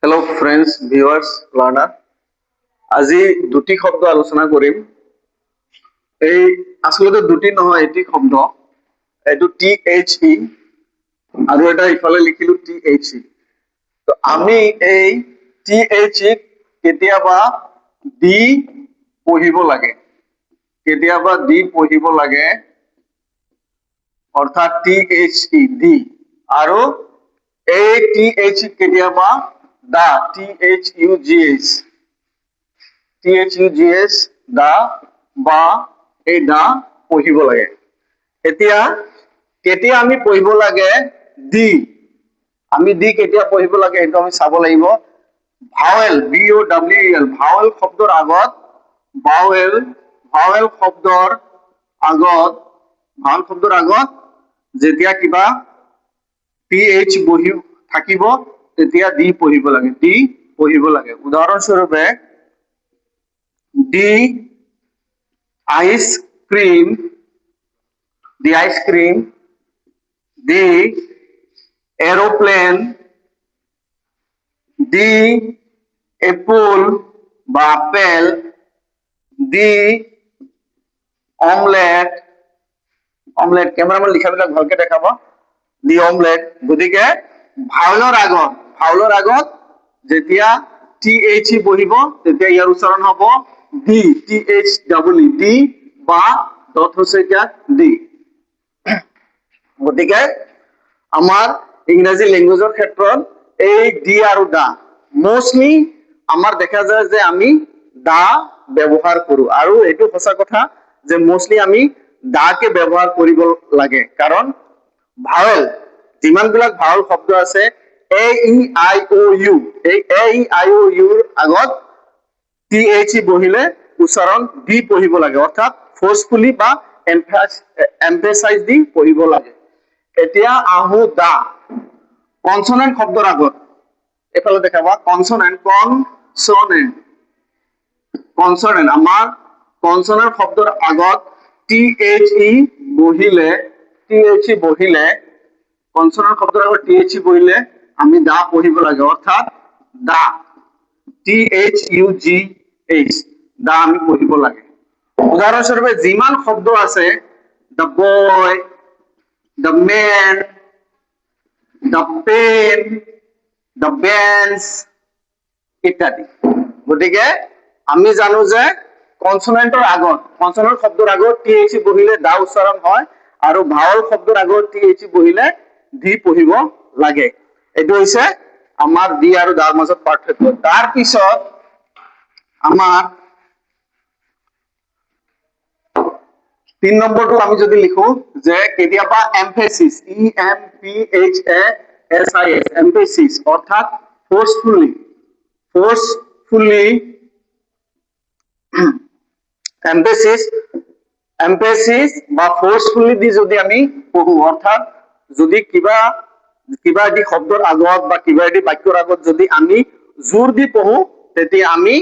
Hello friends, viewers, learner. আজি দুটি শব্দ আলোচনা কৰিম। এই আসলতে দুটি নহয় এটি শব্দ। এটো THE আৰু এটা ইফালে লিখিলো THE। তো আমি এই THE কেতিয়াবা দি পঢ়িব লাগে। কেতিয়াবা দি পঢ়িব লাগে অৰ্থাৎ THE দি আৰু এই THE কেতিয়াবা দা THUGH দা বা এই দা পঢ়িব লাগে। এতিয়া কেতিয়া আমি পঢ়িব লাগে দি আমি দি কেতিয়া পঢ়িব লাগে এটা আমি চাব লাগিব। ভাৱেল VOWEL ভাৱেল শব্দৰ আগত ভাৱেল শব্দৰ আগত যেতিয়া কিবা PH বহি থাকিব তেতিয়া দি পঢ়িব লাগে উদাহৰণস্বৰূপে দি আইসক্ৰিম দি এৰোপ্লেন দি এপল বা আপেল দি অমলেট ক্যামেৰামান লিখাবিলাক ভালকে দেখাব দি অমলেট। গতিকে ভাউলৰ আগত যেতিয়া THE বহিব তেতিয়া ইয়াৰ উচ্চাৰণ হ'ব দি THEE দি বা ডট হৈছে এতিয়া দি। গতিকে আমাৰ ইংৰাজী ল্যাঙ্গুৱেজৰ ক্ষেত্ৰত এই দি আৰু দা মোস্টলি আমাৰ দেখা যায় যে আমি দা ব্যৱহাৰ কৰো আৰু এটো সঁচা কথা যে মোস্টলি আমি দাকে ব্যৱহাৰ কৰিব লাগে কাৰণ ভাৱেল যিমানবিলাক ভাৱেল শব্দ আছে A E I O U এই A E I O U ৰ আগত THE বহিলে উচ্চাৰণ দি পঢ়িব লাগে অৰ্থাৎ ফোৰ্সফুলি বা এমফেসাইজ দি পঢ়িব লাগে। এতিয়া আহো দা কনসোনেন্ট শব্দৰ আগত এফালে দেখাবা কনসোনেন্ট আমাৰ কনসোনেন্ট শব্দৰ আগত THE বহিলে কনসোনেন্ট শব্দৰ আগত THE বহিলে আমি দা পঢ়িব লাগে অৰ্থাৎ দা THUGH দা আমি পঢ়িব লাগে। উদাহৰণস্বৰূপে যিমান শব্দ আছে the boy, the man, the pen, the bench ইত্যাদি। গতিকে আমি জানো যে কনসোনেন্টৰ শব্দৰ আগত THE বহিলে দা উচ্চাৰণ হয় আৰু ভাৱেল শব্দৰ আগত THE বহিলে দি পঢ়িব লাগে। এটো হৈছে আমাৰ দি আৰু দাৰ মাজত পাৰ্থক্য। তাৰ পিছত আমাৰ 3 নম্বৰটো আমি যদি লিখো যে কেতিয়াবা এমফেসিস EMPHASIS এমফেসিস অৰ্থাৎ ফোৰ্সফুলি এমফেসিস বা ফোৰ্সফুলি দি যদি আমি পঢ়ো অৰ্থাৎ যদি কিবা এটি শব্দৰ আগত বা কিবা এটি বাক্যৰ আগত যদি আমি জোৰ দি পঢ়ো তেতিয়া আমি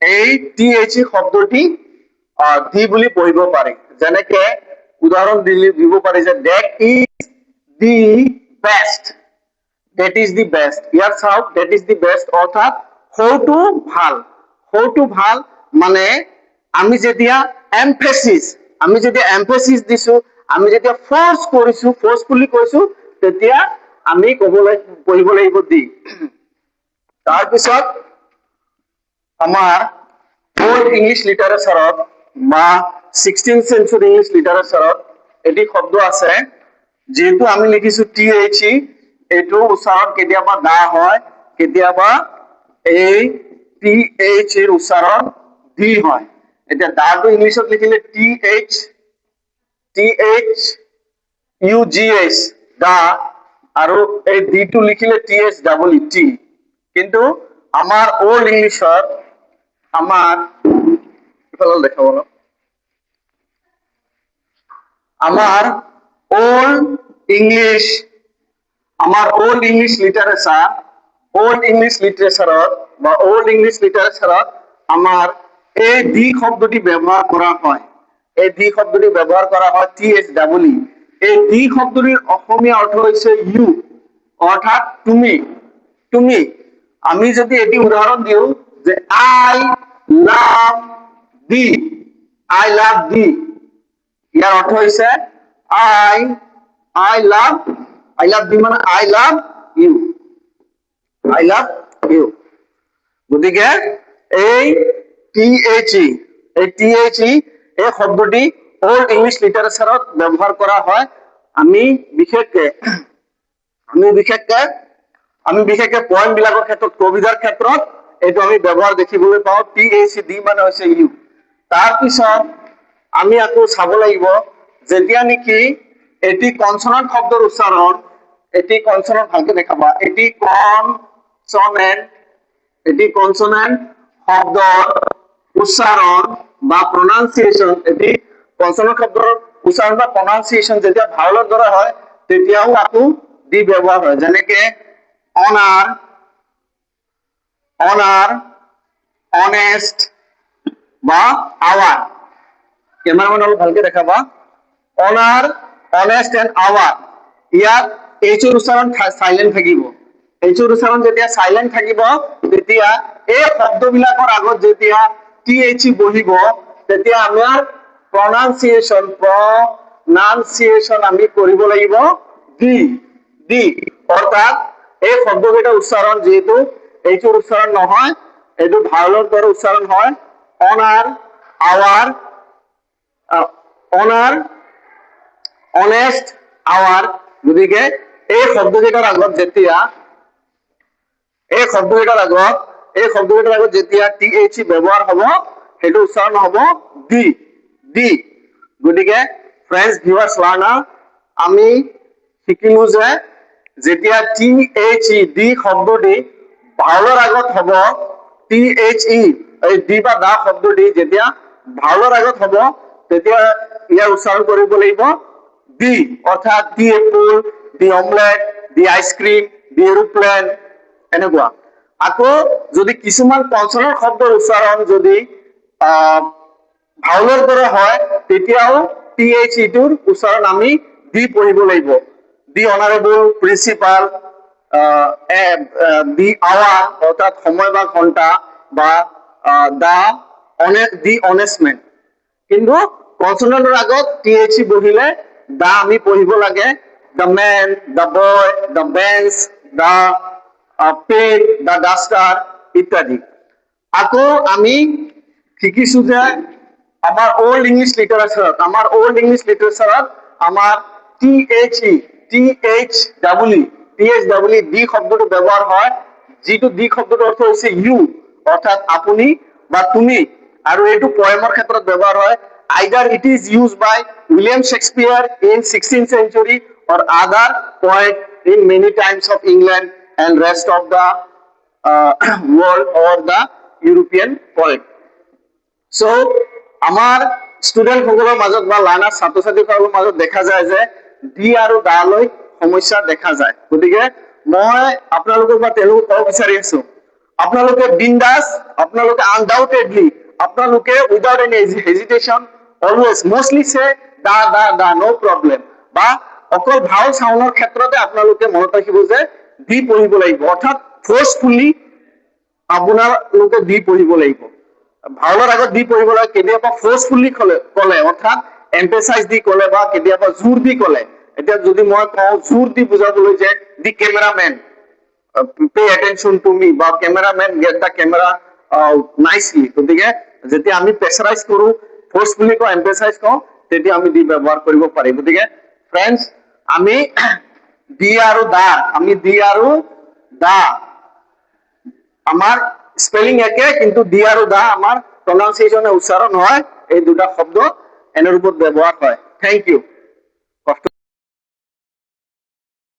এই THE শব্দটি দি বুলি পঢ়িব পাৰি। যেনেকে উদাহৰণ দিব পাৰি যে that is the best ইয়াৰ চাওক that is the best অৰ্থাৎ সৌটো ভাল মানে আমি যেতিয়া এমফেসিস দিছো আমি যেতিয়া ফোৰ্সফুলি কৈছো তেতিয়া আমি পঢ়িব লাগিব দি। তাৰ পিছত আমাৰ ওল্ড ইংলিশ লিটাৰেচাৰত বা 16th century ইংলিশ লিটাৰেচাৰত এটি শব্দ আছে যেহেতু আমি লিখিছো THE এটো উচ্চাৰণ কেতিয়াবা দা হয় কেতিয়াবা এই THE ৰ উচ্চাৰণ দি হয়। এতিয়া দাটো ইংলিশত লিখিলে THUGH দা আৰু এই দিটো লিখিলে THEET কিন্তু আমাৰ ওল্ড ইংলিশত আমাৰ ইফালে দেখাব না আমাৰ ওল্ড ইংলিশ লিটাৰেচাৰত আমাৰ এই দি শব্দটি ব্যৱহাৰ কৰা হয় THEE এই দি শব্দটিৰ অসমীয়া অৰ্থ হৈছে ইউ অৰ্থাৎ তুমি আমি যদি এটি উদাহরণ দিও যে I love the, I love দি, ইয়ার অর্থ হইছে আই লাভ দি মানে I love you, I love you. গতিকে এই টিএইচই, এই টিএইচই এই শব্দটি ওল্ড ইংলিশ লিটাৰেচাৰত ব্যৱহাৰ কৰা হয়। আমি বিশেষকে পয়েম বিলাকৰ ক্ষেত্ৰত, কবিতাৰ ক্ষেত্ৰত এইটো আমি ব্যৱহাৰ দেখিবলৈ পাওঁ। টিএইচি দি মানে হৈছে ইউ। তাৰপিছত আমি আকৌ চাব লাগিব যেতিয়া নেকি এটি কনসনেন্ট শব্দৰ উচ্চাৰণ, এটি কনসনেন্ট ভালকে দেখাবা, এটি কনসনেন্ট শব্দৰ উচ্চাৰণ বা প্ৰনাউন্সিয়েশন, এটি কনসনেন্ট শব্দৰ উচ্চাৰণ বা প্ৰনাউন্সিয়েশন যেতিয়া ভাওলৰ দ্বাৰা হয় তেতিয়াও আকৌ দি ব্যৱহাৰ হয়। যেনেকে অনাৰ, অনেস্ট বা আওয়াৰ। ক্যামেৰাম্যান অলপ ভালকে দেখাবা। অনাৰ, অনেস্ট এন্ড আওয়াৰ, ইয়াত এইচৰ উচ্চাৰণ সাইলেন্ট থাকিব। এইচৰ উচ্চাৰণ যেতিয়া সাইলেন্ট থাকিব তেতিয়া এই শব্দবিলাকৰ আগত যেতিয়া টিএইচি বহিব তেতিয়া আমাৰ প্ৰনাউন্সিয়েশন আমি কৰিব লাগিব দি। অৰ্থাৎ এই শব্দকেইটা উচ্চাৰণ যেহেতু এইচৰ উচ্চাৰণ নহয়, এইটো ভাওলৰ দ্বাৰা উচ্চাৰণ হয়। অনাৰ, আওয়াৰ, অনাৰ, অনেস্ট, আওয়াৰ। গতিকে এই শব্দকেইটাৰ আগত যেতিয়া যেতিয়া টিএইচি ব্যৱহাৰ হ'ব সেইটো উচ্চাৰণ হ'ব দি। গতিকে ফ্ৰেন্ডছ, ভিউয়াৰ্স, লাৰ্নাৰ, আমি শিকিলো যে যেতিয়া টিএইচই দি শব্দটি ভাওলৰ আগত হ'ব, টিএইচই এই দি বা দা শব্দটি যেতিয়া ভাওলৰ আগত হ'ব তেতিয়া ইয়াৰ উচ্চাৰণ কৰিব লাগিব দি। অৰ্থাৎ দি এপল, দি অমলেট, দি আইসক্ৰিম, দি এৰোপ্লেন, এনেকুৱা। আকৌ যদি কিছুমান কনসনেন্ট শব্দৰ উচ্চাৰণ যদি ভাওলৰ দ্বাৰা হয় তেতিয়াও টিএইচই টোৰ উচ্চাৰণ আমি দি পঢ়িব লাগিব। দি অনাৰেবল, প্ৰিন্সিপাল, দি আওয়াৰ অৰ্থাৎ সময় বা ঘন্টা, বা দি অনেস্ট ম্যান। কিন্তু কনসনেন্টৰ আগত টিএইচি বহিলে দা আমি পঢ়িব লাগে। The man, the boy, the bench, the pen, the duster ইত্যাদি। আকৌ আমি শিকিছো যে আমাৰ ওল্ড ইংলিশ লিটাৰেচাৰত আমাৰ টিএইচডব্লিউ দি শব্দটো ব্যবহাৰ হয়, যিটো দি শব্দটোৰ অৰ্থ হৈছে ইউ, অৰ্থাৎ আপুনি বা তুমি। আৰু এইটো পয়েমৰ ক্ষেত্ৰত ব্যবহার হয়। Either it is used by William Shakespeare in 16th century or other poet in many times of England and rest of the world or the European poet. So আমাৰ স্টুডেন্ট সকলৰ মাজত বা লাৰ্নাৰ ছাত্ৰ ছাত্ৰীসকলৰ মাজত দেখা যায় যে দি আৰু দা লৈ সমস্যা দেখা যায়। গতিকে মই আপোনালোকক বা তেওঁলোকক ক'ব বিচাৰি আছো, আপোনালোকে বিন্দাস, আপোনালোকে আনডাউটেডলি, আপোনালোকে without any hesitation always mostly সে দা নো প্ৰবলেম। বা অকল ভাও চাউনৰ ক্ষেত্ৰতে আপোনালোকে মনত ৰাখিব যে দি পঢ়িব লাগিব, অৰ্থাৎ ফোৰ্সফুলি আপোনালোকে দি পঢ়িব লাগিব। ভাওলৰ আগত দি পঢ়িব লাগে। কেতিয়াবা ফোৰ্সফুলি ক'লে অৰ্থাৎ এম্পেসাইজ দি ক'লে বা কেতিয়াবা জোৰ দি ক'লে। এতিয়া যদি মই কওঁ জোৰ দি বুজাবলৈ যে দি ক্যামেৰাম্যান pay attention to me বা ক্যামেৰাম্যান get the camera nicely, গতিকে যেতিয়া আমি প্ৰেছাৰাইজ কৰো, ফোৰ্সফুলি কওঁ, এম্পেসাইজ কওঁ, তেতিয়া আমি দি ব্যৱহাৰ কৰিব পাৰি। গতিকে ফ্ৰেন্ডছ, আমি দি আৰু দা আমাৰ স্পেলিং একে, কিন্তু দি আৰু দা আমাৰ প্ৰনাউন্সিয়েশনে উচ্চাৰণ হয়। এই দুটা শব্দ এনেৰ উপৰ ব্যবহাৰ হয়। Thank U.